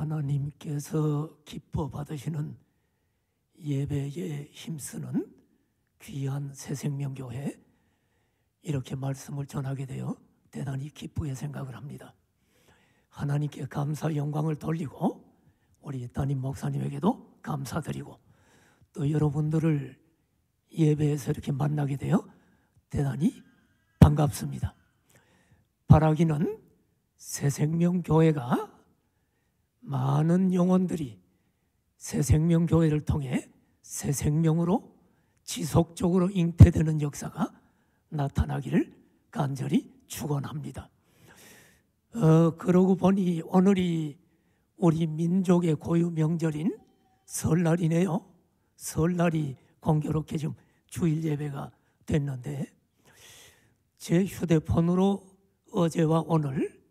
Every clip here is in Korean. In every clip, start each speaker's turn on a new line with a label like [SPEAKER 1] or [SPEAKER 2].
[SPEAKER 1] 하나님께서 기뻐 받으시는 예배에 힘쓰는 귀한 새생명교회, 이렇게 말씀을 전하게 되어 대단히 기쁘게 생각을 합니다. 하나님께 감사 영광을 돌리고 우리 담임 목사님에게도 감사드리고 또 여러분들을 예배에서 이렇게 만나게 되어 대단히 반갑습니다. 바라기는 새생명교회가 많은 영혼들이 새생명교회를 통해 새생명으로 지속적으로 잉태되는 역사가 나타나기를 간절히 축원합니다. 그러고 보니 오늘이 우리 민족의 고유 명절인 설날이네요. 설날이 공교롭게 지금 주일 예배가 됐는데 제 휴대폰으로 어제와 오늘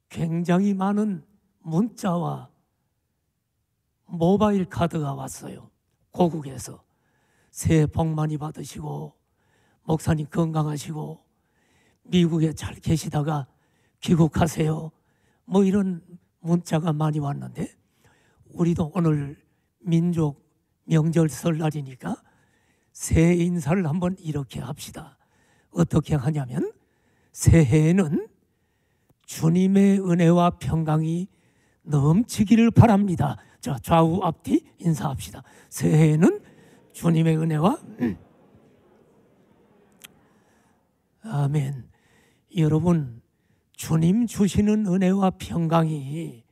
[SPEAKER 1] 굉장히 많은 문자와 모바일 카드가 왔어요. 고국에서 새해 복 많이 받으시고 목사님 건강하시고 미국에 잘 계시다가 귀국하세요, 뭐 이런 문자가 많이 왔는데 우리도 오늘 민족 명절 설날이니까 새해 인사를 한번 이렇게 합시다. 어떻게 하냐면 새해에는 주님의 은혜와 평강이 넘치기를 바랍니다. 자, 좌우 앞뒤 인사합시다. 새해에는 주님의 은혜와 아멘. 여러분, 주님 주시는 은혜와 평강이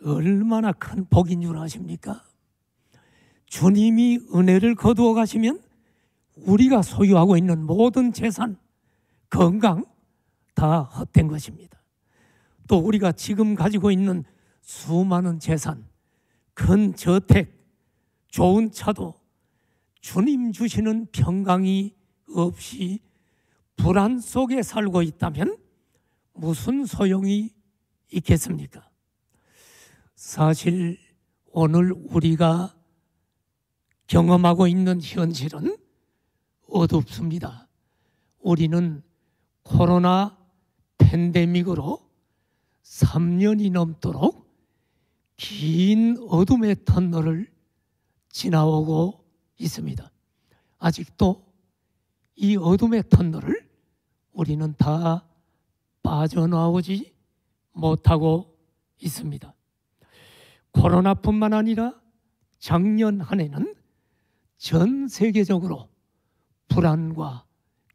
[SPEAKER 1] 얼마나 큰 복인 줄 아십니까? 주님이 은혜를 거두어 가시면 우리가 소유하고 있는 모든 재산, 건강 다 헛된 것입니다. 또 우리가 지금 가지고 있는 수많은 재산, 큰 저택, 좋은 차도 주님 주시는 평강이 없이 불안 속에 살고 있다면 무슨 소용이 있겠습니까? 사실 오늘 우리가 경험하고 있는 현실은 어둡습니다. 우리는 코로나 팬데믹으로 3년이 넘도록 긴 어둠의 터널을 지나오고 있습니다. 아직도 이 어둠의 터널을 우리는 다 빠져나오지 못하고 있습니다. 코로나뿐만 아니라 작년 한 해는 전 세계적으로 불안과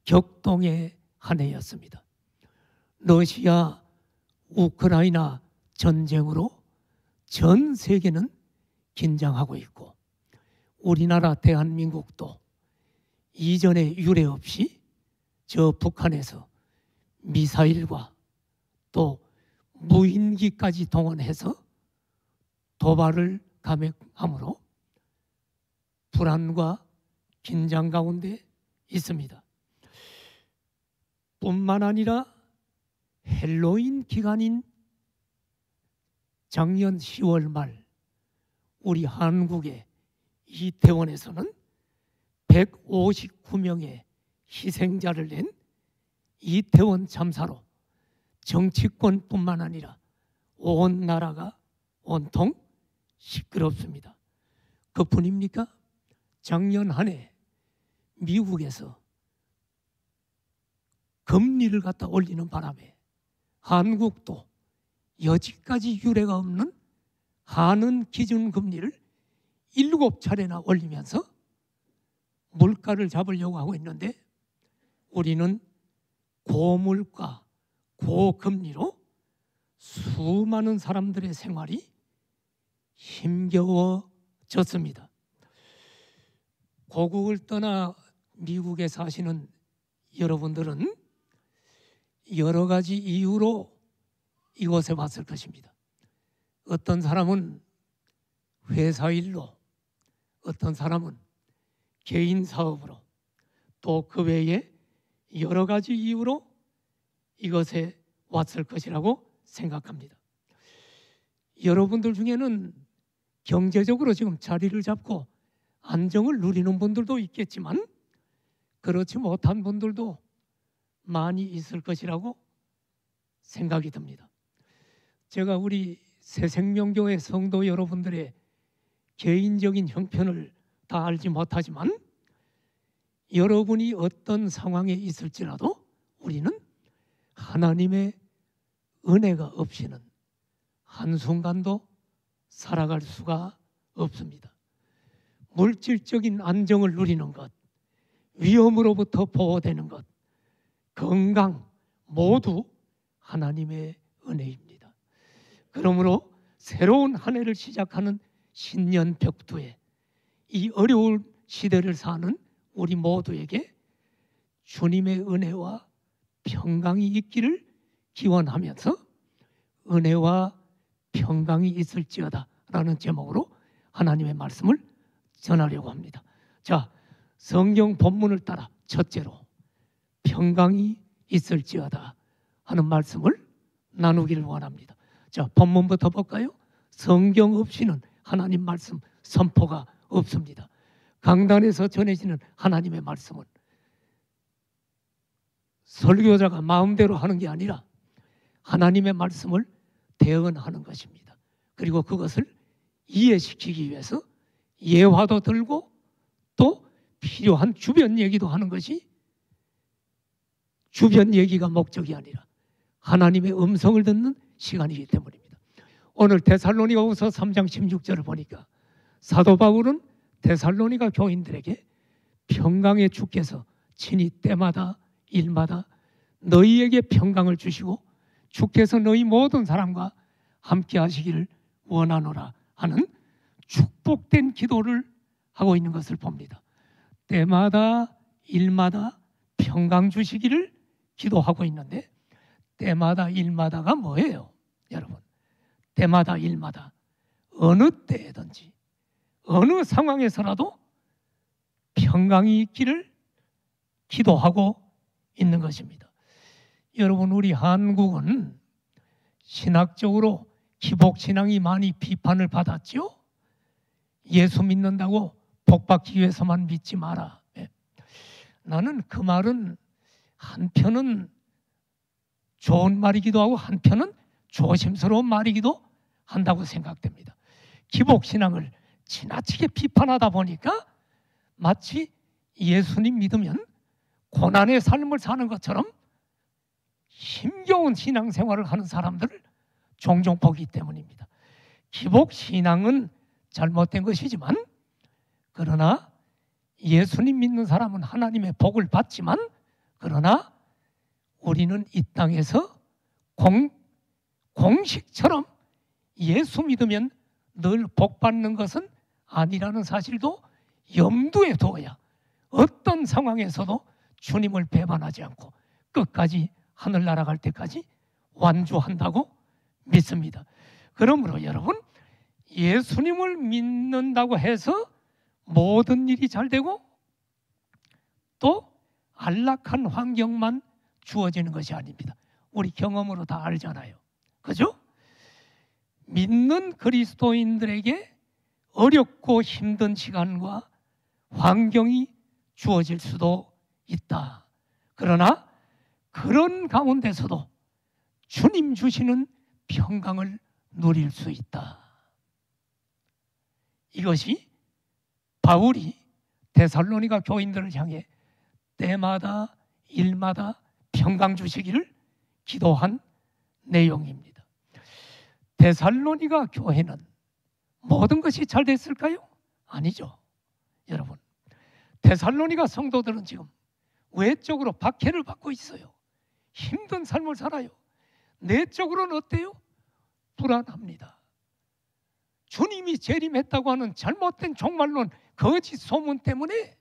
[SPEAKER 1] 격동의 한 해였습니다. 러시아, 우크라이나 전쟁으로 전 세계는 긴장하고 있고 우리나라 대한민국도 이전에 유례 없이 저 북한에서 미사일과 또 무인기까지 동원해서 도발을 감행함으로 불안과 긴장 가운데 있습니다. 뿐만 아니라 헬로윈 기간인 작년 10월 말 우리 한국의 이태원에서는 159명의 희생자를 낸 이태원 참사로 정치권뿐만 아니라 온 나라가 온통 시끄럽습니다. 그뿐입니까? 작년 한 해 미국에서 금리를 갖다 올리는 바람에 한국도 여지까지 유례가 없는 하는 기준금리를 7차례나 올리면서 물가를 잡으려고 하고 있는데 우리는 고물가, 고금리로 수많은 사람들의 생활이 힘겨워졌습니다. 고국을 떠나 미국에 사시는 여러분들은 여러 가지 이유로 이곳에 왔을 것입니다. 어떤 사람은 회사 일로, 어떤 사람은 개인 사업으로, 또 그 외에 여러 가지 이유로 이것에 왔을 것이라고 생각합니다. 여러분들 중에는 경제적으로 지금 자리를 잡고 안정을 누리는 분들도 있겠지만 그렇지 못한 분들도 많이 있을 것이라고 생각이 듭니다. 제가 우리 새생명교회 성도 여러분들의 개인적인 형편을 다 알지 못하지만 여러분이 어떤 상황에 있을지라도 우리는 하나님의 은혜가 없이는 한순간도 살아갈 수가 없습니다. 물질적인 안정을 누리는 것, 위험으로부터 보호되는 것, 건강 모두 하나님의 은혜입니다. 그러므로 새로운 한 해를 시작하는 신년 벽두에 이 어려운 시대를 사는 우리 모두에게 주님의 은혜와 평강이 있기를 기원하면서 은혜와 평강이 있을지어다 라는 제목으로 하나님의 말씀을 전하려고 합니다. 자, 성경 본문을 따라 첫째로 평강이 있을지어다 하는 말씀을 나누기를 원합니다. 자, 본문부터 볼까요? 성경 없이는 하나님 말씀 선포가 없습니다. 강단에서 전해지는 하나님의 말씀은 설교자가 마음대로 하는 게 아니라 하나님의 말씀을 대언하는 것입니다. 그리고 그것을 이해시키기 위해서 예화도 들고 또 필요한 주변 얘기도 하는 것이 주변 얘기가 목적이 아니라 하나님의 음성을 듣는 시간이기 때문입니다. 오늘 데살로니가후서 3장 16절을 보니까 사도 바울은 데살로니가 교인들에게 평강의 주께서 친히 때마다 일마다 너희에게 평강을 주시고 주께서 너희 모든 사람과 함께 하시기를 원하노라 하는 축복된 기도를 하고 있는 것을 봅니다. 때마다 일마다 평강 주시기를 기도하고 있는데 때마다 일마다가 뭐예요? 여러분, 때마다 일마다 어느 때든지 어느 상황에서라도 평강이 있기를 기도하고 있는 것입니다. 여러분, 우리 한국은 신학적으로 기복신앙이 많이 비판을 받았죠. 예수 믿는다고 복받기 위해서만 믿지 마라. 나는 그 말은 한편은 좋은 말이기도 하고 한편은 조심스러운 말이기도 한다고 생각됩니다. 기복신앙을 지나치게 비판하다 보니까 마치 예수님 믿으면 고난의 삶을 사는 것처럼 힘겨운 신앙생활을 하는 사람들을 종종 보기 때문입니다. 기복신앙은 잘못된 것이지만 그러나 예수님 믿는 사람은 하나님의 복을 받지만 그러나 우리는 이 땅에서 공식처럼 예수 믿으면 늘 복 받는 것은 아니라는 사실도 염두에 두어야 어떤 상황에서도 주님을 배반하지 않고 끝까지 하늘 날아갈 때까지 완주한다고 믿습니다. 그러므로 여러분, 예수님을 믿는다고 해서 모든 일이 잘 되고 또 안락한 환경만 주어지는 것이 아닙니다. 우리 경험으로 다 알잖아요. 그죠? 믿는 그리스도인들에게 어렵고 힘든 시간과 환경이 주어질 수도 있다. 그러나 그런 가운데서도 주님 주시는 평강을 누릴 수 있다. 이것이 바울이 데살로니가 교인들을 향해 때마다 일마다 평강 주시기를 기도한 내용입니다. 데살로니가 교회는 모든 것이 잘 됐을까요? 아니죠. 여러분, 데살로니가 성도들은 지금 외적으로 박해를 받고 있어요. 힘든 삶을 살아요. 내적으로는 어때요? 불안합니다. 주님이 재림했다고 하는 잘못된 종말론, 거짓 소문 때문에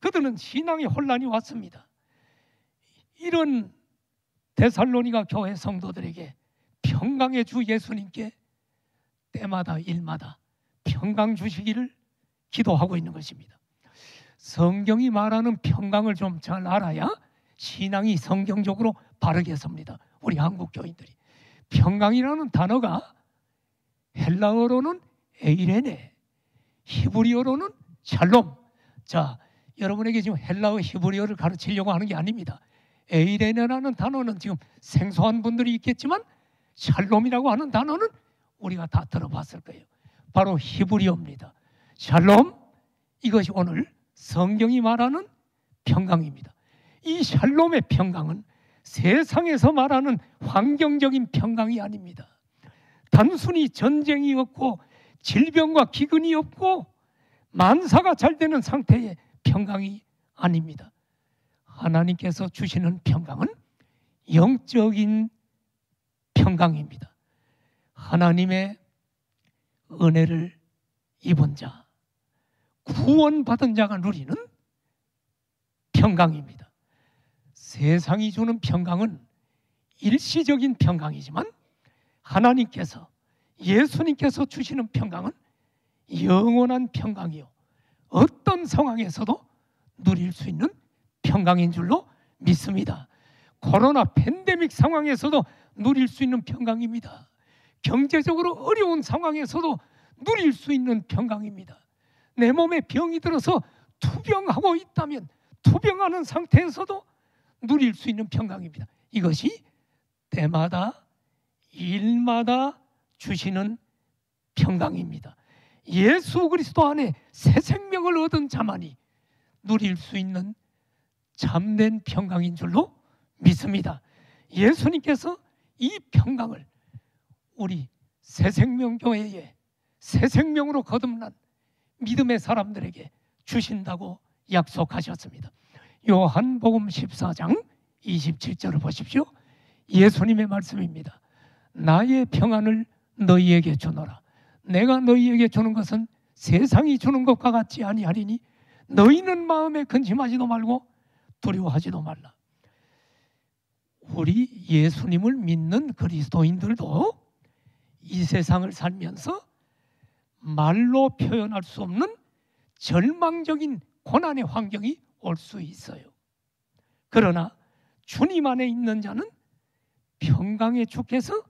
[SPEAKER 1] 그들은 신앙의 혼란이 왔습니다. 이런 데살로니가 교회 성도들에게 평강의 주 예수님께 때마다 일마다 평강 주시기를 기도하고 있는 것입니다. 성경이 말하는 평강을 좀 잘 알아야 신앙이 성경적으로 바르게 섭니다. 우리 한국 교인들이. 평강이라는 단어가 헬라어로는 에이레네, 히브리어로는 샬롬. 자, 여러분에게 지금 헬라어, 히브리어를 가르치려고 하는 게 아닙니다. 에이레네라는 단어는 지금 생소한 분들이 있겠지만 샬롬이라고 하는 단어는 우리가 다 들어봤을 거예요. 바로 히브리어입니다. 샬롬, 이것이 오늘 성경이 말하는 평강입니다. 이 샬롬의 평강은 세상에서 말하는 환경적인 평강이 아닙니다. 단순히 전쟁이 없고 질병과 기근이 없고 만사가 잘 되는 상태의 평강이 아닙니다. 하나님께서 주시는 평강은 영적인 평강입니다. 하나님의 은혜를 입은 자, 구원받은 자가 누리는 평강입니다. 세상이 주는 평강은 일시적인 평강이지만 하나님께서, 예수님께서 주시는 평강은 영원한 평강이요, 어떤 상황에서도 누릴 수 있는 평강인 줄로 믿습니다. 코로나 팬데믹 상황에서도 누릴 수 있는 평강입니다. 경제적으로 어려운 상황에서도 누릴 수 있는 평강입니다. 내 몸에 병이 들어서 투병하고 있다면 투병하는 상태에서도 누릴 수 있는 평강입니다. 이것이 때마다 일마다 주시는 평강입니다. 예수 그리스도 안에 새 생명을 얻은 자만이 누릴 수 있는 참된 평강인 줄로 믿습니다. 예수님께서 이 평강을 우리 새생명교회에 새 생명으로 거듭난 믿음의 사람들에게 주신다고 약속하셨습니다. 요한복음 14장 27절을 보십시오. 예수님의 말씀입니다. 나의 평안을 너희에게 주노라. 내가 너희에게 주는 것은 세상이 주는 것과 같지 아니하리니 너희는 마음에 근심하지도 말고 두려워하지도 말라. 우리 예수님을 믿는 그리스도인들도 이 세상을 살면서 말로 표현할 수 없는 절망적인 고난의 환경이 올 수 있어요. 그러나 주님 안에 있는 자는 평강의 주께서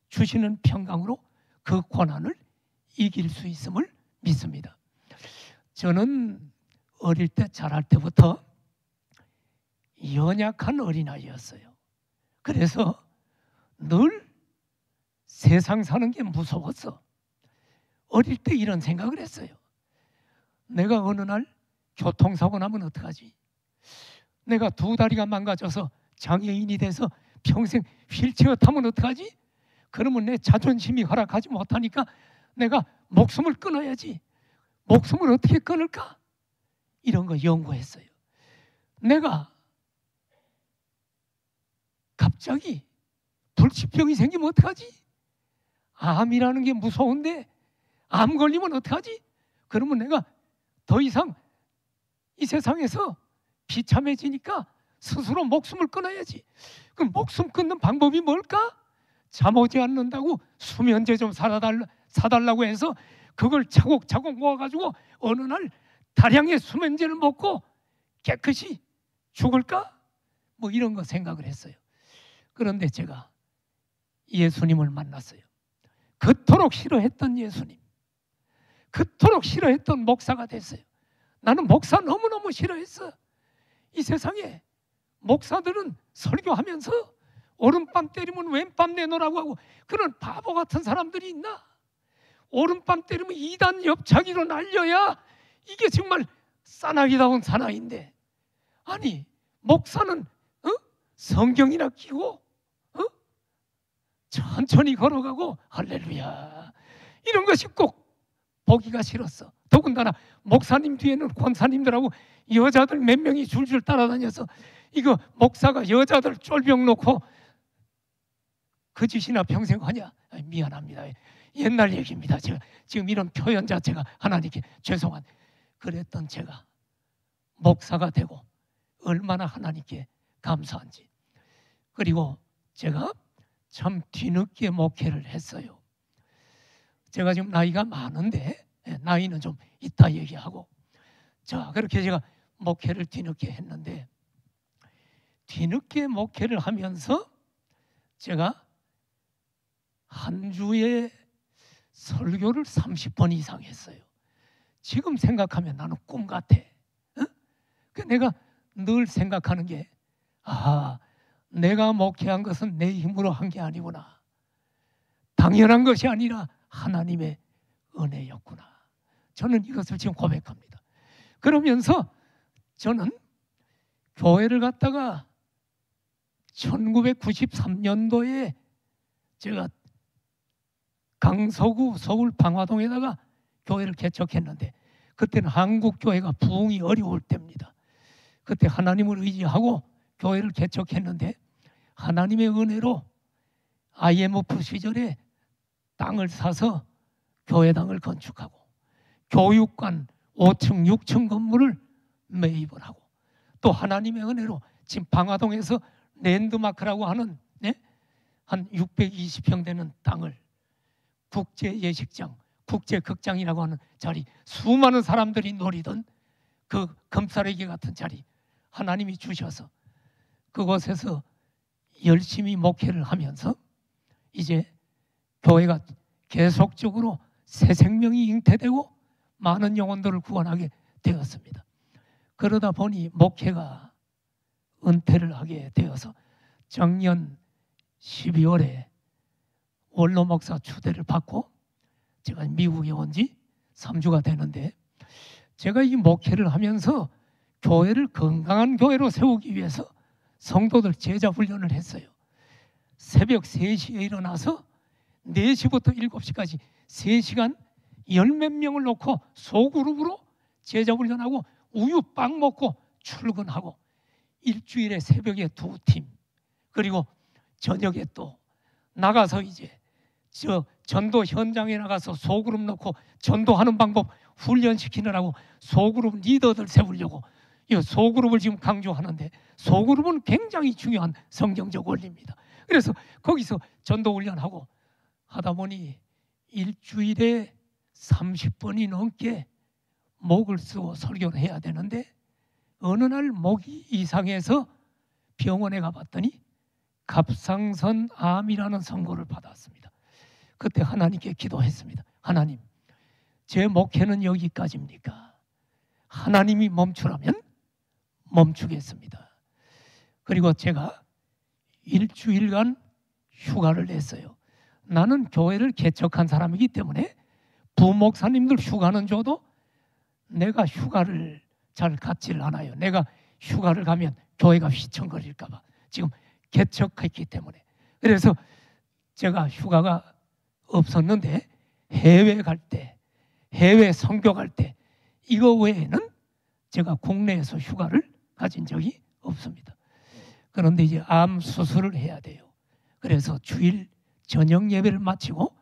[SPEAKER 1] 주시는 평강으로 그 고난을 이길 수 있음을 믿습니다. 저는 어릴 때, 자랄 때부터 연약한 어린아이였어요. 그래서 늘 세상 사는 게 무서웠어. 어릴 때 이런 생각을 했어요. 내가 어느 날 교통사고 나면 어떡하지? 내가 두 다리가 망가져서 장애인이 돼서 평생 휠체어 타면 어떡하지? 그러면 내 자존심이 허락하지 못하니까 내가 목숨을 끊어야지. 목숨을 어떻게 끊을까? 이런 거 연구했어요. 내가 갑자기 불치병이 생기면 어떡하지? 암이라는 게 무서운데 암 걸리면 어떡하지? 그러면 내가 더 이상 이 세상에서 비참해지니까 스스로 목숨을 끊어야지. 그럼 목숨 끊는 방법이 뭘까? 잠 오지 않는다고 수면제 좀 사달라고 해서 그걸 차곡차곡 모아가지고 어느 날 다량의 수면제를 먹고 깨끗이 죽을까? 뭐 이런 거 생각을 했어요. 그런데 제가 예수님을 만났어요. 그토록 싫어했던 예수님, 그토록 싫어했던 목사가 됐어요. 나는 목사 너무너무 싫어했어. 이 세상에 목사들은 설교하면서 오른밤 때리면 왼밤 내놓으라고 하고 그런 바보 같은 사람들이 있나? 오른밤 때리면 이단 옆차기로 날려야 이게 정말 싸나기다운 사나이인데, 아니 목사는 성경이나 끼고 천천히 걸어가고 할렐루야 이런 것이 꼭 보기가 싫었어. 더군다나 목사님 뒤에는 권사님들하고 여자들 몇 명이 줄줄 따라다녀서 이거 목사가 여자들 쫄병 놓고 그 짓이나 평생 하냐? 미안합니다. 옛날 얘기입니다. 제가 지금 이런 표현 자체가 하나님께 죄송한. 그랬던 제가 목사가 되고 얼마나 하나님께 감사한지. 그리고 제가 참 뒤늦게 목회를 했어요. 제가 지금 나이가 많은데 나이는 좀 이따 얘기하고, 자 그렇게 제가 목회를 뒤늦게 했는데, 뒤늦게 목회를 하면서 제가 한 주에 설교를 30번 이상 했어요. 지금 생각하면 나는 꿈 같아. 내가 늘 생각하는 게, 내가 목회한 것은 내 힘으로 한 게 아니구나. 당연한 것이 아니라 하나님의 은혜였구나. 저는 이것을 지금 고백합니다. 그러면서 저는 교회를 갔다가 1993년도에 제가 강서구 서울 방화동에다가 교회를 개척했는데, 그때는 한국 교회가 부흥이 어려울 때입니다. 그때 하나님을 의지하고 교회를 개척했는데, 하나님의 은혜로 IMF 시절에 땅을 사서 교회당을 건축하고 교육관 5층 6층 건물을 매입을 하고, 또 하나님의 은혜로 지금 방화동에서 랜드마크라고 하는 한 620평 되는 땅을 국제 예식장, 국제 극장이라고 하는 자리, 수많은 사람들이 노리던 그 금싸레기 같은 자리 하나님이 주셔서 그곳에서 열심히 목회를 하면서 이제 교회가 계속적으로 새 생명이 잉태되고 많은 영혼들을 구원하게 되었습니다. 그러다 보니 목회가 은퇴를 하게 되어서 작년 12월에 원로 목사 추대를 받고 제가 미국에 온 지 3주가 되는데, 제가 이 목회를 하면서 교회를 건강한 교회로 세우기 위해서 성도들 제자 훈련을 했어요. 새벽 3시에 일어나서 4시부터 7시까지 3시간 10몇 명을 놓고 소그룹으로 제자 훈련하고 우유 빵 먹고 출근하고, 일주일에 새벽에 2팀, 그리고 저녁에 또 나가서 이제 전도 현장에 나가서 소그룹 놓고 전도하는 방법 훈련시키느라고 소그룹 리더들 세우려고 이 소그룹을 지금 강조하는데, 소그룹은 굉장히 중요한 성경적 원리입니다. 그래서 거기서 전도 훈련하고 하다 보니 일주일에 30번이 넘게 목을 쓰고 설교를 해야 되는데, 어느 날 목이 이상해서 병원에 가봤더니 갑상선암이라는 선고를 받았습니다. 그때 하나님께 기도했습니다. 하나님, 제 목회는 여기까지입니까? 하나님이 멈추라면 멈추겠습니다. 그리고 제가 일주일간 휴가를 냈어요. 나는 교회를 개척한 사람이기 때문에 부목사님들 휴가는 줘도 내가 휴가를 잘 갖지를 않아요. 내가 휴가를 가면 교회가 휘청거릴까 봐 지금 개척했기 때문에. 그래서 제가 휴가가 없었는데 해외 갈 때, 해외 선교 갈 때 이거 외에는 제가 국내에서 휴가를 가진 적이 없습니다. 그런데 이제 암 수술을 해야 돼요. 그래서 주일 저녁 예배를 마치고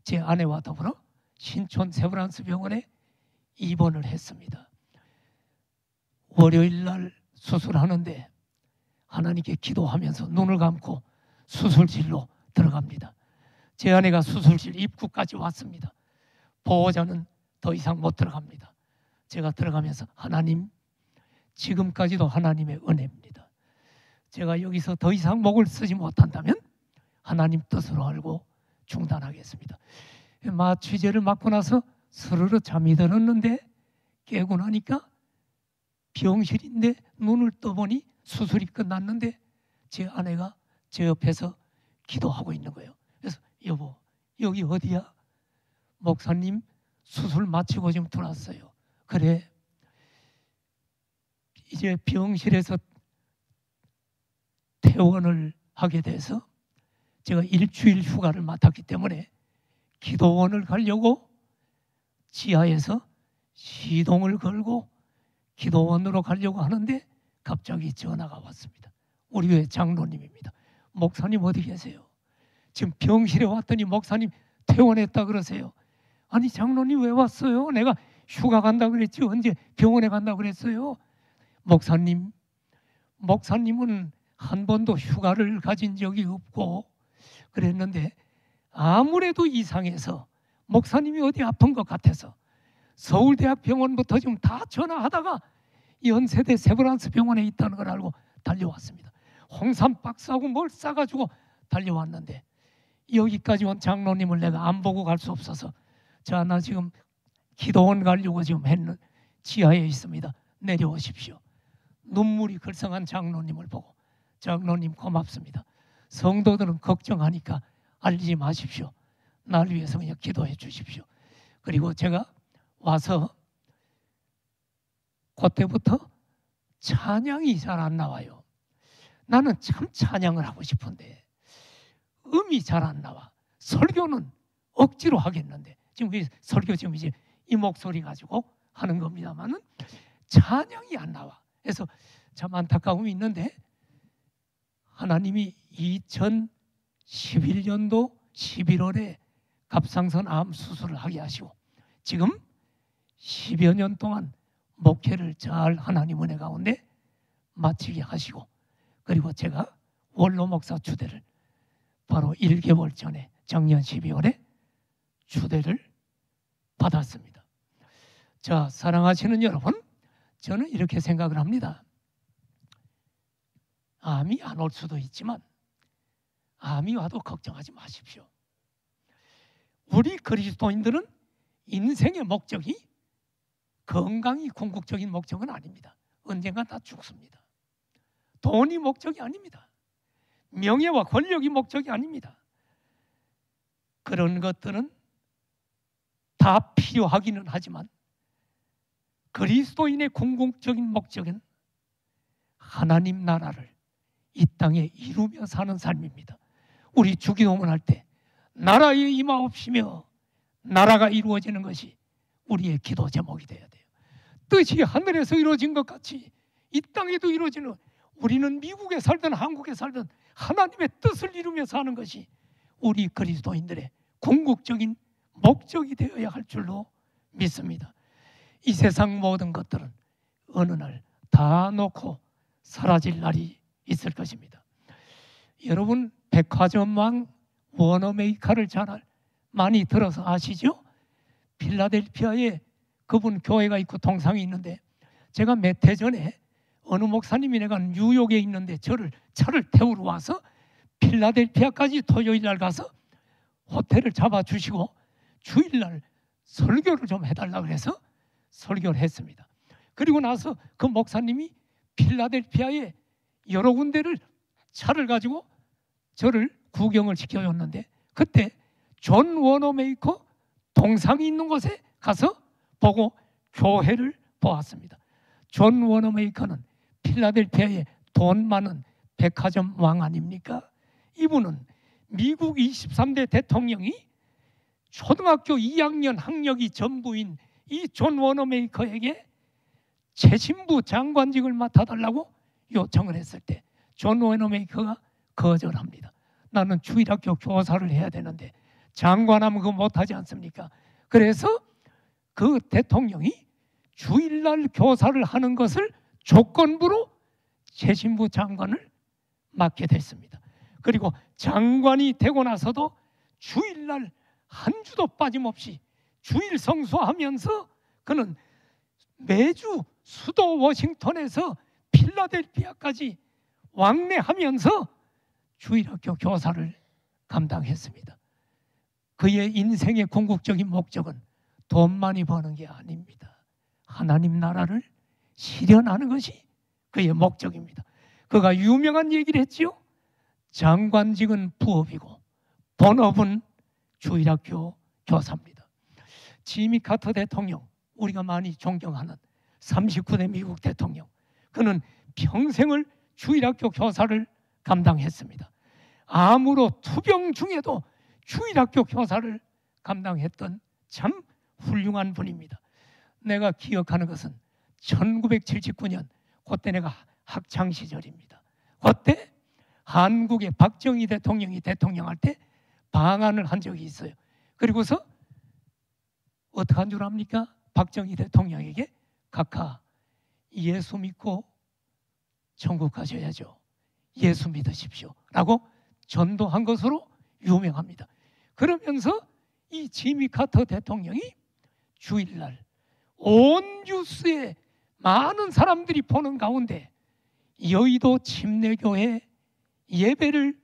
[SPEAKER 1] 제 아내와 더불어 신촌 세브란스 병원에 입원을 했습니다. 월요일 날 수술하는데 하나님께 기도하면서 눈을 감고 수술실로 들어갑니다. 제 아내가 수술실 입구까지 왔습니다. 보호자는 더 이상 못 들어갑니다. 제가 들어가면서 하나님, 지금까지도 하나님의 은혜입니다. 제가 여기서 더 이상 목을 쓰지 못한다면 하나님 뜻으로 알고 중단하겠습니다. 마취제를 맞고 나서 스르르 잠이 들었는데 깨고 나니까 병실인데 눈을 떠보니 수술이 끝났는데 제 아내가 제 옆에서 기도하고 있는 거예요. 그래서 여보, 여기 어디야? 목사님 수술 마치고 지금 들어왔어요. 그래, 이제 병실에서 퇴원을 하게 돼서 제가 일주일 휴가를 맡았기 때문에 기도원을 가려고 지하에서 시동을 걸고 기도원으로 가려고 하는데 갑자기 전화가 왔습니다. 우리 교회 장로님입니다. 목사님 어디 계세요? 지금 병실에 왔더니 목사님 퇴원했다 그러세요. 아니 장로님 왜 왔어요? 내가 휴가 간다 그랬지 언제 병원에 간다 그랬어요? 목사님은 한 번도 휴가를 가진 적이 없고 그랬는데 아무래도 이상해서 목사님이 어디 아픈 것 같아서 서울대학병원부터 지금 다 전화하다가 연세대 세브란스 병원에 있다는 걸 알고 달려왔습니다. 홍삼 박스하고 뭘 싸가지고 달려왔는데 여기까지 온 장로님을 내가 안 보고 갈 수 없어서 자, 나 지금 기도원 가려고 지금 했는 지하에 있습니다. 내려오십시오. 눈물이 글썽한 장로님을 보고 장로님 고맙습니다. 성도들은 걱정하니까 알리지 마십시오. 날 위해서 그냥 기도해 주십시오. 그리고 제가 와서 그때부터 찬양이 잘 안 나와요. 나는 참 찬양을 하고 싶은데 음이 잘 안 나와. 설교는 억지로 하겠는데 지금 설교 지금 이제 이 목소리 가지고 하는 겁니다만은 찬양이 안 나와. 그래서 참 안타까움이 있는데 하나님이 2011년도 11월에 갑상선 암 수술을 하게 하시고 지금 10여 년 동안 목회를 잘 하나님 은혜 가운데 마치게 하시고 그리고 제가 원로 목사 추대를 바로 1개월 전에 작년 12월에 추대를 받았습니다. 자, 사랑하시는 여러분, 저는 이렇게 생각을 합니다. 암이 안 올 수도 있지만 암이 와도 걱정하지 마십시오. 우리 그리스도인들은 인생의 목적이 건강이 궁극적인 목적은 아닙니다. 언젠가 다 죽습니다. 돈이 목적이 아닙니다. 명예와 권력이 목적이 아닙니다. 그런 것들은 다 필요하기는 하지만 그리스도인의 궁극적인 목적은 하나님 나라를 이 땅에 이루며 사는 삶입니다. 우리 주기도문 할 때 나라에 임하옵시며 나라가 이루어지는 것이 우리의 기도 제목이 되어야 돼요. 뜻이 하늘에서 이루어진 것 같이 이 땅에도 이루어지는, 우리는 미국에 살든 한국에 살든 하나님의 뜻을 이루며 사는 것이 우리 그리스도인들의 궁극적인 목적이 되어야 할 줄로 믿습니다. 이 세상 모든 것들은 어느 날 다 놓고 사라질 날이 있을 것입니다. 여러분 백화점 왕 워너메이커를 잘 많이 들어서 아시죠? 필라델피아에 그분 교회가 있고 동상이 있는데 제가 몇 해 전에 어느 목사님이 내가 뉴욕에 있는데 저를 차를 태우러 와서 필라델피아까지 토요일 날 가서 호텔을 잡아주시고 주일날 설교를 좀 해달라고 해서 설교를 했습니다. 그리고 나서 그 목사님이 필라델피아에 여러 군데를 차를 가지고 저를 구경을 시켜줬는데 그때 존 워너메이커 동상이 있는 곳에 가서 보고 교회를 보았습니다. 존 워너메이커는 필라델피아에 돈 많은 백화점 왕 아닙니까? 이분은 미국 23대 대통령이 초등학교 2학년 학력이 전부인 이 존 워너메이커에게 재신부 장관직을 맡아달라고 요청을 했을 때 존 워너메이커가 거절합니다. 나는 주일학교 교사를 해야 되는데 장관하면 그거 못하지 않습니까? 그래서 그 대통령이 주일날 교사를 하는 것을 조건부로 재신부 장관을 맡게 됐습니다. 그리고 장관이 되고 나서도 주일날 한 주도 빠짐없이 주일 성수하면서 그는 매주 수도 워싱턴에서 필라델피아까지 왕래하면서 주일학교 교사를 감당했습니다. 그의 인생의 궁극적인 목적은 돈 많이 버는 게 아닙니다. 하나님 나라를 실현하는 것이 그의 목적입니다. 그가 유명한 얘기를 했지요. 장관직은 부업이고 본업은 주일학교 교사입니다. 지미 카터 대통령, 우리가 많이 존경하는 39대 미국 대통령, 그는 평생을 주일학교 교사를 감당했습니다. 암으로 투병 중에도 주일학교 교사를 감당했던 참 훌륭한 분입니다. 내가 기억하는 것은 1979년 그때 내가 학창 시절입니다. 그때 한국의 박정희 대통령이 대통령할 때 방한을 한 적이 있어요. 그리고서 어떻게 한 줄 압니까? 박정희 대통령에게 각하 예수 믿고 천국 가셔야죠. 예수 믿으십시오 라고 전도한 것으로 유명합니다. 그러면서 이 지미 카터 대통령이 주일날 온 뉴스에 많은 사람들이 보는 가운데 여의도 침례교회 예배를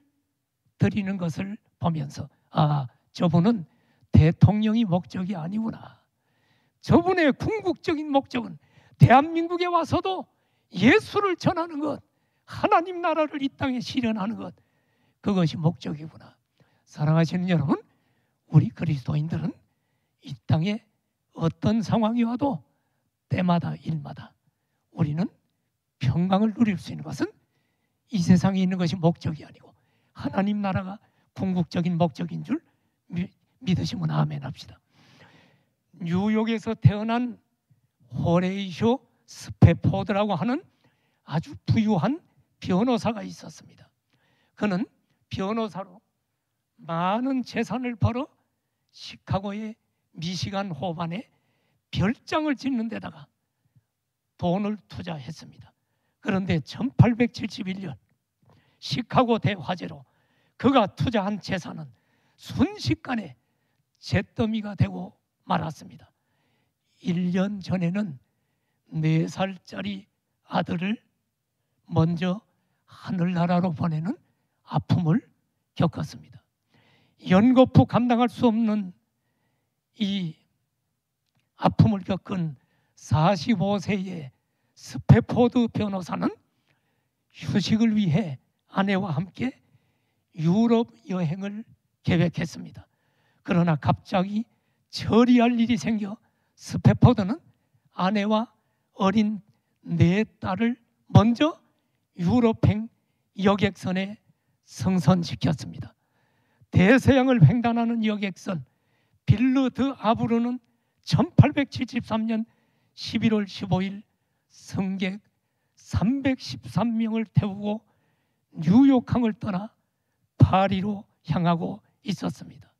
[SPEAKER 1] 드리는 것을 보면서 아, 저분은 대통령이 목적이 아니구나. 저분의 궁극적인 목적은 대한민국에 와서도 예수를 전하는 것, 하나님 나라를 이 땅에 실현하는 것, 그것이 목적이구나. 사랑하시는 여러분, 우리 그리스도인들은 이 땅에 어떤 상황이 와도 때마다 일마다 우리는 평강을 누릴 수 있는 것은 이 세상에 있는 것이 목적이 아니고 하나님 나라가 궁극적인 목적인 줄 믿으시면 아멘 합시다. 뉴욕에서 태어난 호레이쇼 스패포드라고 하는 아주 부유한 변호사가 있었습니다. 그는 변호사로 많은 재산을 벌어 시카고의 미시간 호반에 별장을 짓는 데다가 돈을 투자했습니다. 그런데 1871년 시카고 대화재로 그가 투자한 재산은 순식간에 잿더미가 되고 말았습니다. 1년 전에는 4살짜리 아들을 먼저 하늘나라로 보내는 아픔을 겪었습니다. 연거푸 감당할 수 없는 이 아픔을 겪은 45세의 스패포드 변호사는 휴식을 위해 아내와 함께 유럽 여행을 계획했습니다. 그러나 갑자기 처리할 일이 생겨 스패포드는 아내와 어린 4딸을 먼저 유럽행 여객선에 승선시켰습니다. 대서양을 횡단하는 여객선 빌르 드 아브르는 1873년 11월 15일 승객 313명을 태우고 뉴욕항을 떠나 파리로 향하고 있었습니다.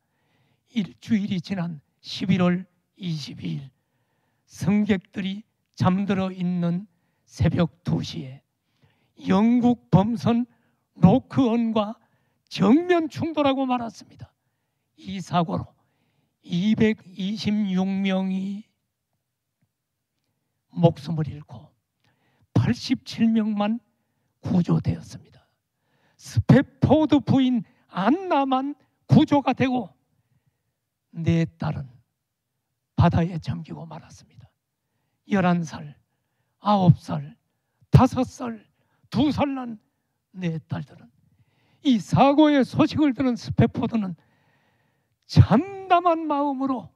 [SPEAKER 1] 일주일이 지난 11월 22일 승객들이 잠들어 있는 새벽 2시에 영국 범선 로크언과 정면 충돌하고 말았습니다. 이 사고로 226명이 목숨을 잃고 87명만 구조되었습니다. 스패포드 부인 안나만 구조가 되고 4딸은 바다에 잠기고 말았습니다. 11살, 9살, 5살, 2살 난 4딸들은 이 사고의 소식을 들은 스패포드는 참담한 마음으로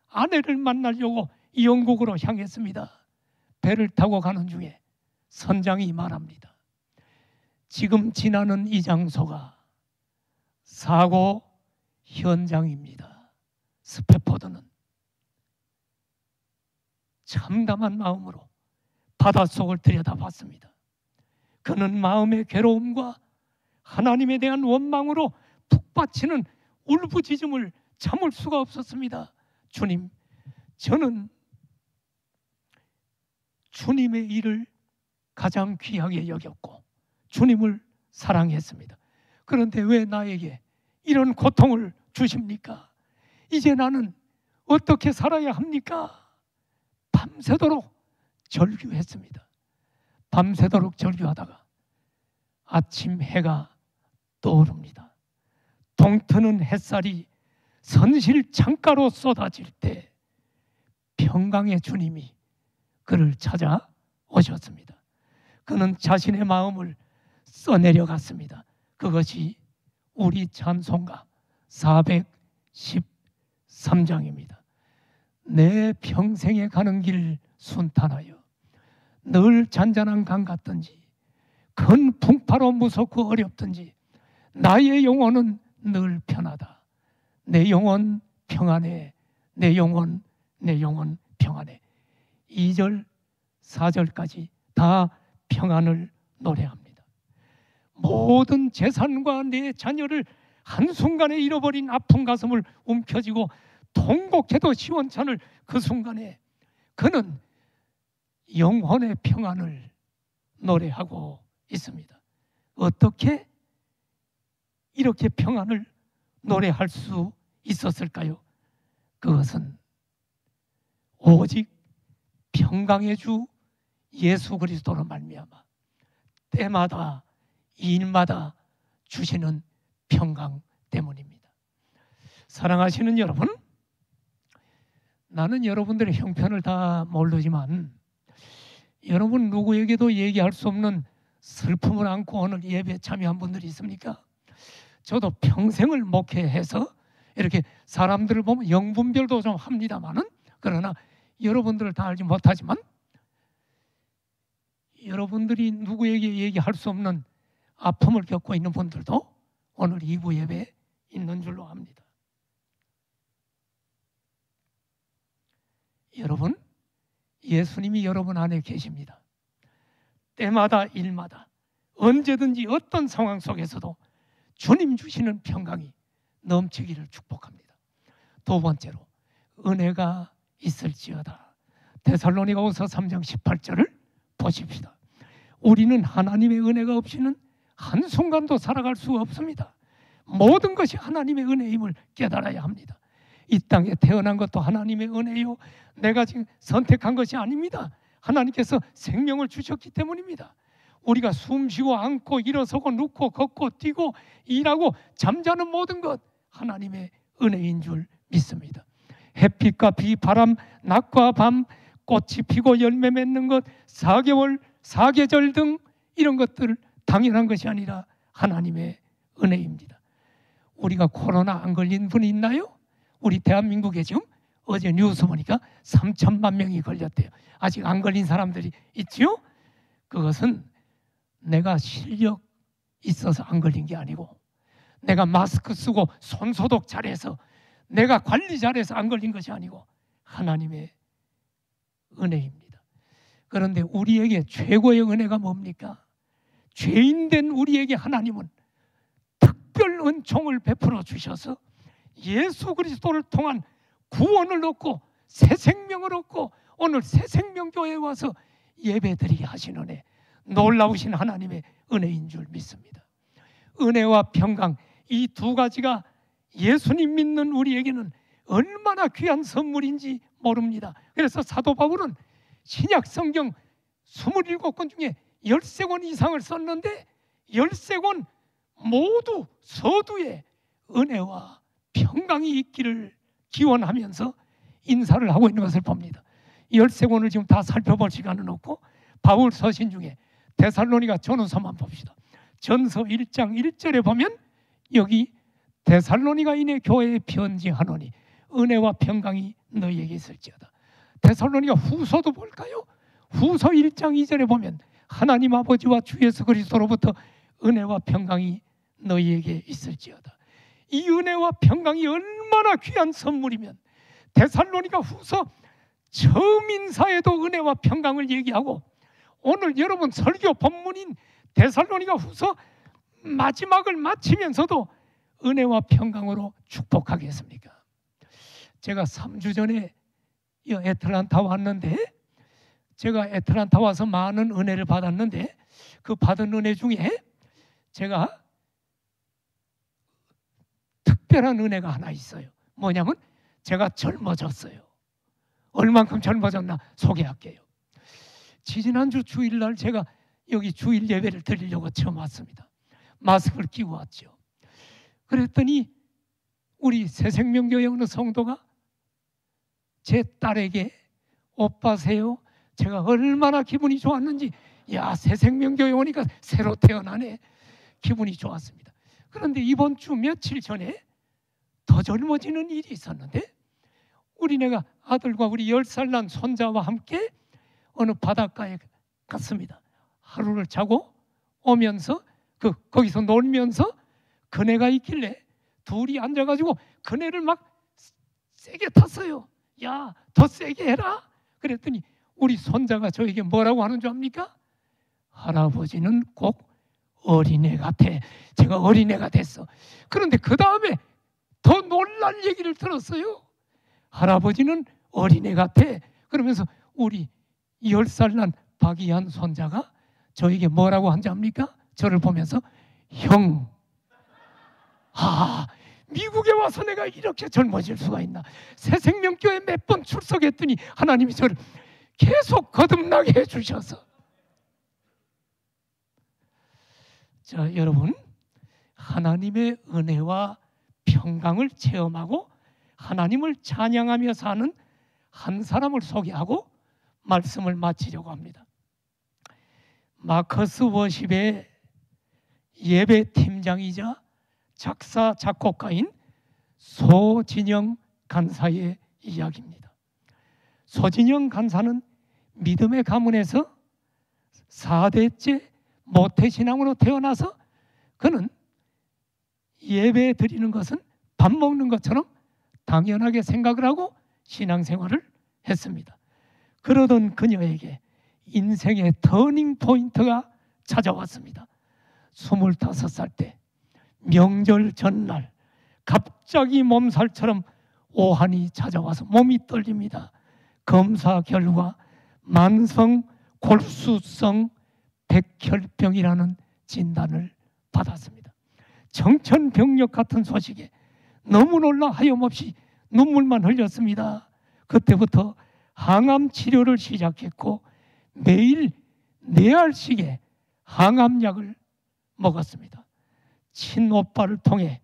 [SPEAKER 1] 아내를 만나려고 영국으로 향했습니다. 배를 타고 가는 중에 선장이 말합니다. 지금 지나는 이 장소가 사고 현장입니다. 스패포드는 참담한 마음으로 바닷속을 들여다봤습니다. 그는 마음의 괴로움과 하나님에 대한 원망으로 북받치는 울부짖음을 참을 수가 없었습니다. 주님, 저는 주님의 일을 가장 귀하게 여겼고 주님을 사랑했습니다. 그런데 왜 나에게 이런 고통을 주십니까? 이제 나는 어떻게 살아야 합니까? 밤새도록 절규했습니다. 밤새도록 절규하다가 아침 해가 떠오릅니다. 동트는 햇살이 선실 창가로 쏟아질 때 평강의 주님이 그를 찾아오셨습니다. 그는 자신의 마음을 써내려갔습니다. 그것이 우리 찬송가 413장입니다. 내 평생에 가는 길 순탄하여 늘 잔잔한 강 같든지 큰 풍파로 무섭고 어렵든지 나의 영혼은 늘 편하다. 내 영혼 평안해. 내 영혼 평안해. 2절 4절까지 다 평안을 노래합니다. 모든 재산과 내 자녀를 한순간에 잃어버린 아픈 가슴을 움켜쥐고 통곡해도 시원찮을 그 순간에 그는 영혼의 평안을 노래하고 있습니다. 어떻게 이렇게 평안을 노래할 수 있었을까요? 그것은 오직 평강의 주 예수 그리스도로 말미암아 때마다 일마다 주시는 평강 때문입니다. 사랑하시는 여러분, 나는 여러분들의 형편을 다 모르지만 여러분 누구에게도 얘기할 수 없는 슬픔을 안고 오늘 예배에 참여한 분들이 있습니까? 저도 평생을 목회해서 이렇게 사람들을 보면 영분별도 좀 합니다만은, 그러나 여러분들을 다 알지 못하지만 여러분들이 누구에게 얘기할 수 없는 아픔을 겪고 있는 분들도 오늘 2부 예배에 있는 줄로 압니다. 여러분, 예수님이 여러분 안에 계십니다. 때마다 일마다 언제든지 어떤 상황 속에서도 주님 주시는 평강이 넘치기를 축복합니다. 두 번째로, 은혜가 있을지어다. 데살로니가후서 3장 18절을 보십시다. 우리는 하나님의 은혜가 없이는 한순간도 살아갈 수 없습니다. 모든 것이 하나님의 은혜임을 깨달아야 합니다. 이 땅에 태어난 것도 하나님의 은혜요, 내가 지금 선택한 것이 아닙니다. 하나님께서 생명을 주셨기 때문입니다. 우리가 숨쉬고 앉고 일어서고 눕고 걷고 뛰고 일하고 잠자는 모든 것 하나님의 은혜인 줄 믿습니다. 햇빛과 비, 바람, 낮과 밤, 꽃이 피고 열매 맺는 것, 4개월, 4계절 등 이런 것들 당연한 것이 아니라 하나님의 은혜입니다. 우리가 코로나 안 걸린 분이 있나요? 우리 대한민국에 지금 어제 뉴스 보니까 3천만 명이 걸렸대요. 아직 안 걸린 사람들이 있지요? 그것은 내가 실력 있어서 안 걸린 게 아니고, 내가 마스크 쓰고 손소독 잘해서, 내가 관리 잘해서 안 걸린 것이 아니고 하나님의 은혜입니다. 그런데 우리에게 최고의 은혜가 뭡니까? 죄인된 우리에게 하나님은 특별 은총을 베풀어 주셔서 예수 그리스도를 통한 구원을 얻고 새 생명을 얻고 오늘 새 생명교회에 와서 예배드리게 하시는 은혜, 놀라우신 하나님의 은혜인 줄 믿습니다. 은혜와 평강, 이 두 가지가 예수님 믿는 우리에게는 얼마나 귀한 선물인지 모릅니다. 그래서 사도 바울은 신약 성경 27권 중에 13권 이상을 썼는데 13권 모두 서두에 은혜와 평강이 있기를 기원하면서 인사를 하고 있는 것을 봅니다. 13권을 지금 다 살펴볼 시간은 없고 바울 서신 중에 데살로니가 전후서만 봅시다. 전서 1장 1절에 보면 여기 데살로니가인의 교회에 편지하노니 은혜와 평강이 너희에게 있을지어다. 데살로니가 후서도 볼까요? 후서 1장 2절에 보면 하나님 아버지와 주 예수 그리스도로부터 은혜와 평강이 너희에게 있을지어다. 이 은혜와 평강이 얼마나 귀한 선물이면 데살로니가 후서 처음 인사에도 은혜와 평강을 얘기하고 오늘 여러분 설교 본문인 데살로니가 후서 마지막을 마치면서도 은혜와 평강으로 축복하겠습니까? 제가 3주 전에 애틀란타 왔는데, 제가 애틀란타 와서 많은 은혜를 받았는데 그 받은 은혜 중에 제가 특별한 은혜가 하나 있어요. 뭐냐면 제가 젊어졌어요. 얼만큼 젊어졌나 소개할게요. 지난주 주일날 제가 여기 주일 예배를 드리려고 처음 왔습니다. 마스크를 끼고 왔죠. 그랬더니 우리 새생명교회 어느 성도가 제 딸에게 오빠세요? 제가 얼마나 기분이 좋았는지, 야, 새생명교회 오니까 새로 태어나네. 기분이 좋았습니다. 그런데 이번 주 며칠 전에 더 젊어지는 일이 있었는데 우리네가 아들과 우리 10살 난 손자와 함께 어느 바닷가에 갔습니다. 하루를 자고 오면서 거기서 놀면서 그네가 있길래 둘이 앉아가지고 그네를 막 세게 탔어요. 야, 더 세게 해라. 그랬더니 우리 손자가 저에게 뭐라고 하는 줄 압니까? 할아버지는 꼭 어린애 같아. 제가 어린애가 됐어. 그런데 그 다음에 더 놀랄 얘기를 들었어요. 할아버지는 어린애 같아. 그러면서 우리 10살 난 박이한 손자가 저에게 뭐라고 한지 압니까? 저를 보면서 형, 미국에 와서 내가 이렇게 젊어질 수가 있나. 새생명교회 몇 번 출석했더니 하나님이 저를 계속 거듭나게 해주셔서. 자, 여러분, 하나님의 은혜와 평강을 체험하고 하나님을 찬양하며 사는 한 사람을 소개하고 말씀을 마치려고 합니다. 마커스 워십의 예배 팀장이자 작사 작곡가인 소진영 간사의 이야기입니다. 소진영 간사는 믿음의 가문에서 4대째 모태신앙으로 태어나서 그는 예배 드리는 것은 밥 먹는 것처럼 당연하게 생각을 하고 신앙생활을 했습니다. 그러던 그녀에게 인생의 터닝 포인트가 찾아왔습니다. 25살 때 명절 전날 갑자기 몸살처럼 오한이 찾아와서 몸이 떨립니다. 검사 결과 만성 골수성 백혈병이라는 진단을 받았습니다. 정천벽력 같은 소식에 너무 놀라 하염없이 눈물만 흘렸습니다. 그때부터 항암 치료를 시작했고 매일 4알씩의 항암약을 먹었습니다. 친오빠를 통해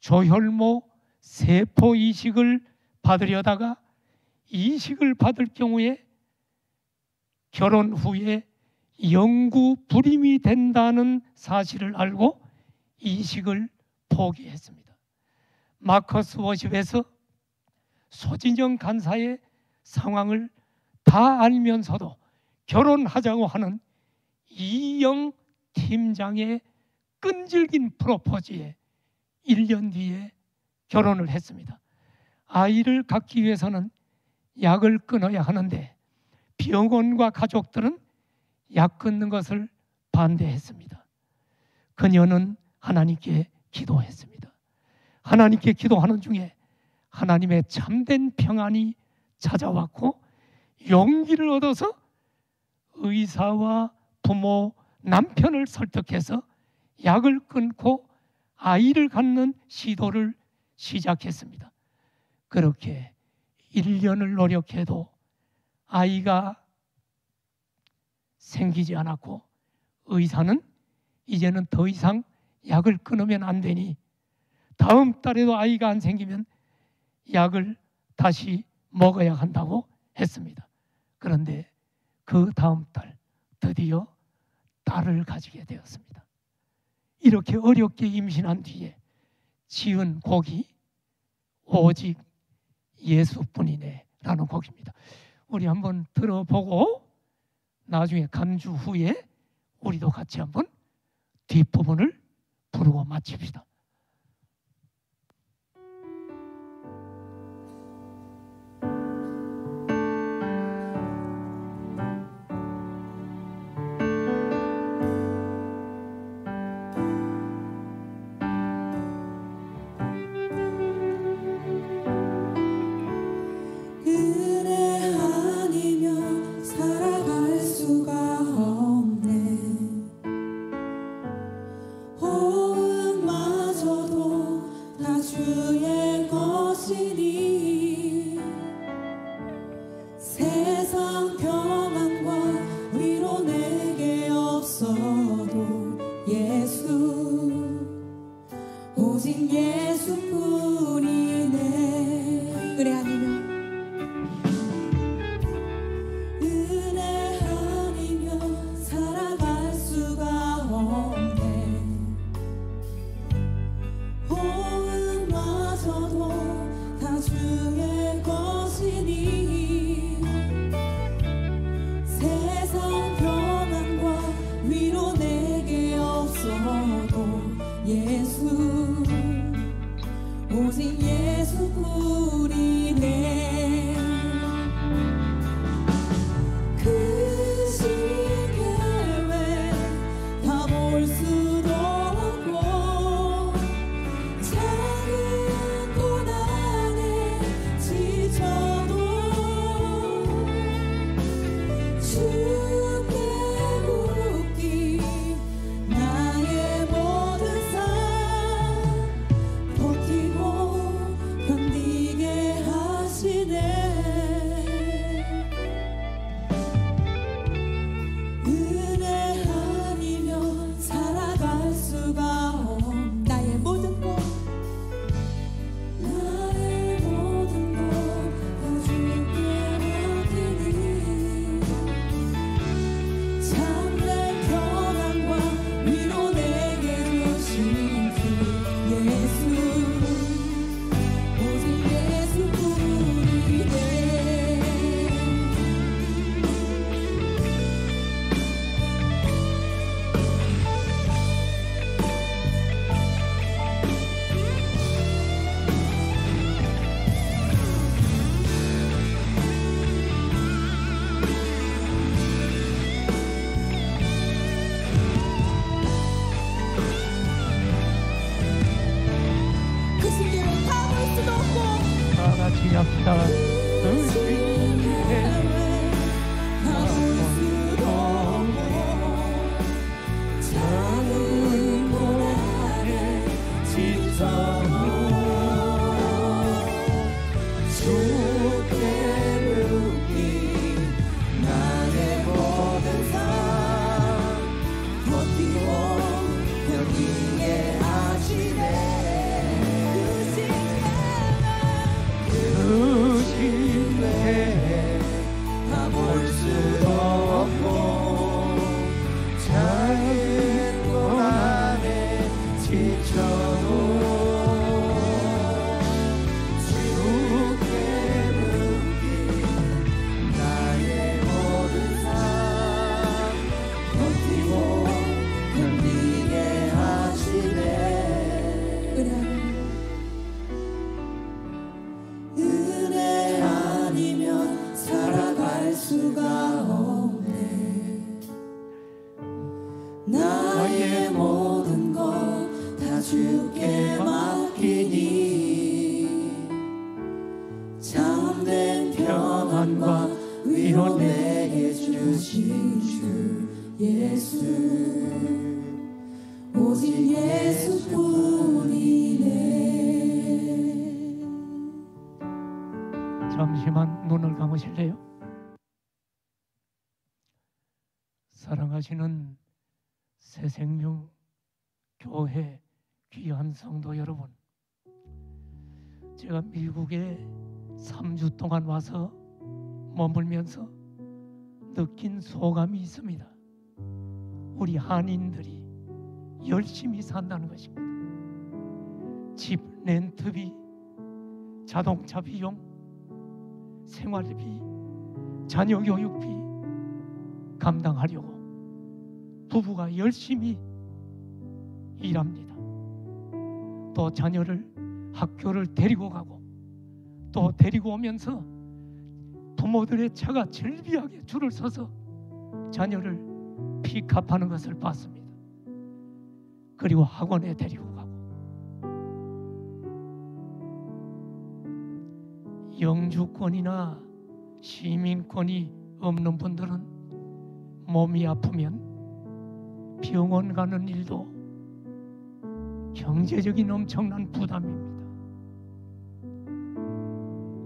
[SPEAKER 1] 조혈모 세포 이식을 받으려다가 이식을 받을 경우에 결혼 후에 영구 불임이 된다는 사실을 알고 이식을 포기했습니다. 마커스 워십에서 소진영 간사의 상황을 다 알면서도 결혼하자고 하는 이영 팀장의 끈질긴 프로포즈에 1년 뒤에 결혼을 했습니다. 아이를 갖기 위해서는 약을 끊어야 하는데 병원과 가족들은 약 끊는 것을 반대했습니다. 그녀는 하나님께 기도했습니다. 하나님께 기도하는 중에 하나님의 참된 평안이 찾아왔고 용기를 얻어서 의사와 부모, 남편을 설득해서 약을 끊고 아이를 갖는 시도를 시작했습니다. 그렇게 1년을 노력해도 아이가 생기지 않았고 의사는 이제는 더 이상 약을 끊으면 안 되니 다음 달에도 아이가 안 생기면 약을 다시 먹어야 한다고 했습니다. 그런데 그 다음 달 드디어 딸을 가지게 되었습니다. 이렇게 어렵게 임신한 뒤에 지은 곡이 오직 예수뿐이네 라는 곡입니다. 우리 한번 들어보고 나중에 간주 후에 우리도 같이 한번 뒷부분을 부르고 마칩시다.
[SPEAKER 2] 나의 모든 삶 버티고
[SPEAKER 1] 찬양합시다.
[SPEAKER 2] 나의 모든 것 다 주께 맡기니 참된 평안과 위로 내게 주신 주 예수 오직 예수뿐이네.
[SPEAKER 1] 잠시만 눈을 감으실래요? 사랑하시는 새생명 교회 귀한 성도 여러분, 제가 미국에 3주 동안 와서 머물면서 느낀 소감이 있습니다. 우리 한인들이 열심히 산다는 것입니다. 집 렌트비, 자동차 비용, 생활비, 자녀 교육비 감당하려고 부부가 열심히 일합니다. 또 자녀를 학교를 데리고 가고 또 데리고 오면서 부모들의 차가 즐비하게 줄을 서서 자녀를 픽업하는 것을 봤습니다. 그리고 학원에 데리고 가고, 영주권이나 시민권이 없는 분들은 몸이 아프면 병원 가는 일도 경제적인 엄청난 부담입니다.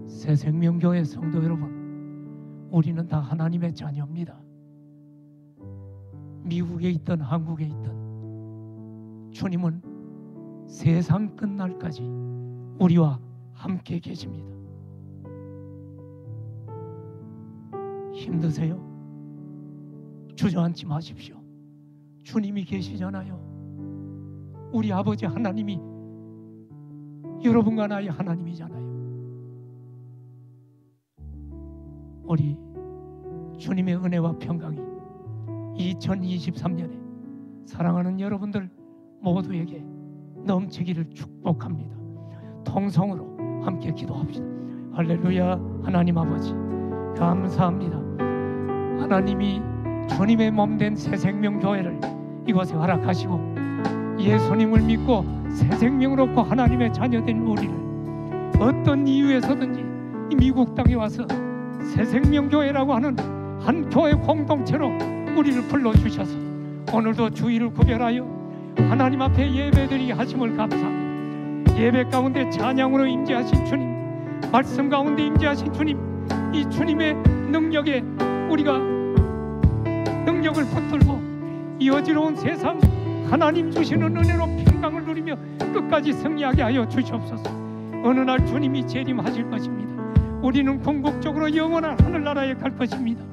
[SPEAKER 1] 새생명교회 성도 여러분, 우리는 다 하나님의 자녀입니다. 미국에 있든 한국에 있든 주님은 세상 끝날까지 우리와 함께 계십니다. 힘드세요? 주저앉지 마십시오. 주님이 계시잖아요. 우리 아버지 하나님이 여러분과 나의 하나님이잖아요. 우리 주님의 은혜와 평강이 2023년에 사랑하는 여러분들 모두에게 넘치기를 축복합니다. 통성으로 함께 기도합시다. 할렐루야. 하나님 아버지 감사합니다. 하나님이 주님의 몸된 새생명교회를 이곳에 허락하시고 예수님을 믿고 새생명을 얻고 하나님의 자녀된 우리를 어떤 이유에서든지 이 미국 땅에 와서 새생명교회라고 하는 한 교회 공동체로 우리를 불러주셔서 오늘도 주일을 구별하여 하나님 앞에 예배드리게 하심을 감사합니다. 예배 가운데 찬양으로 임재하신 주님, 말씀 가운데 임재하신 주님, 이 주님의 능력에 우리가 능력을 붙들고 이 어지러운 세상 하나님 주시는 은혜로 평강을 누리며 끝까지 승리하게 하여 주시옵소서. 어느 날 주님이 재림하실 것입니다. 우리는 궁극적으로 영원한 하늘나라에 갈 것입니다.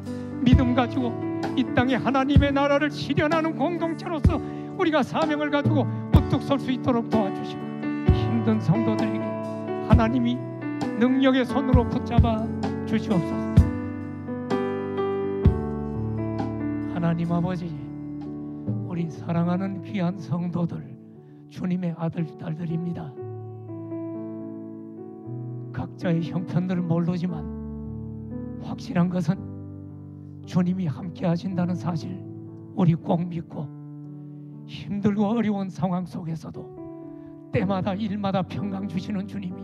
[SPEAKER 1] 믿음 가지고 이 땅에 하나님의 나라를 실현하는 공동체로서 우리가 사명을 가지고 우뚝 설 수 있도록 도와주시고, 힘든 성도들에게 하나님이 능력의 손으로 붙잡아 주시옵소서. 하나님 아버지, 우리 사랑하는 귀한 성도들, 주님의 아들, 딸들입니다. 각자의 형편들을 모르지만 확실한 것은 주님이 함께 하신다는 사실 우리 꼭 믿고, 힘들고 어려운 상황 속에서도 때마다 일마다 평강 주시는 주님이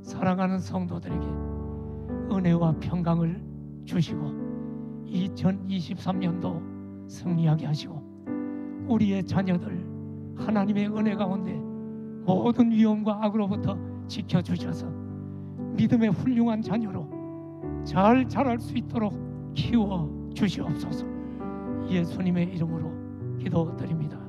[SPEAKER 1] 사랑하는 성도들에게 은혜와 평강을 주시고 2023년도 승리하게 하시고 우리의 자녀들 하나님의 은혜 가운데 모든 위험과 악으로부터 지켜주셔서 믿음의 훌륭한 자녀로 잘 자랄 수 있도록 키워 주시옵소서. 예수님의 이름으로 기도드립니다.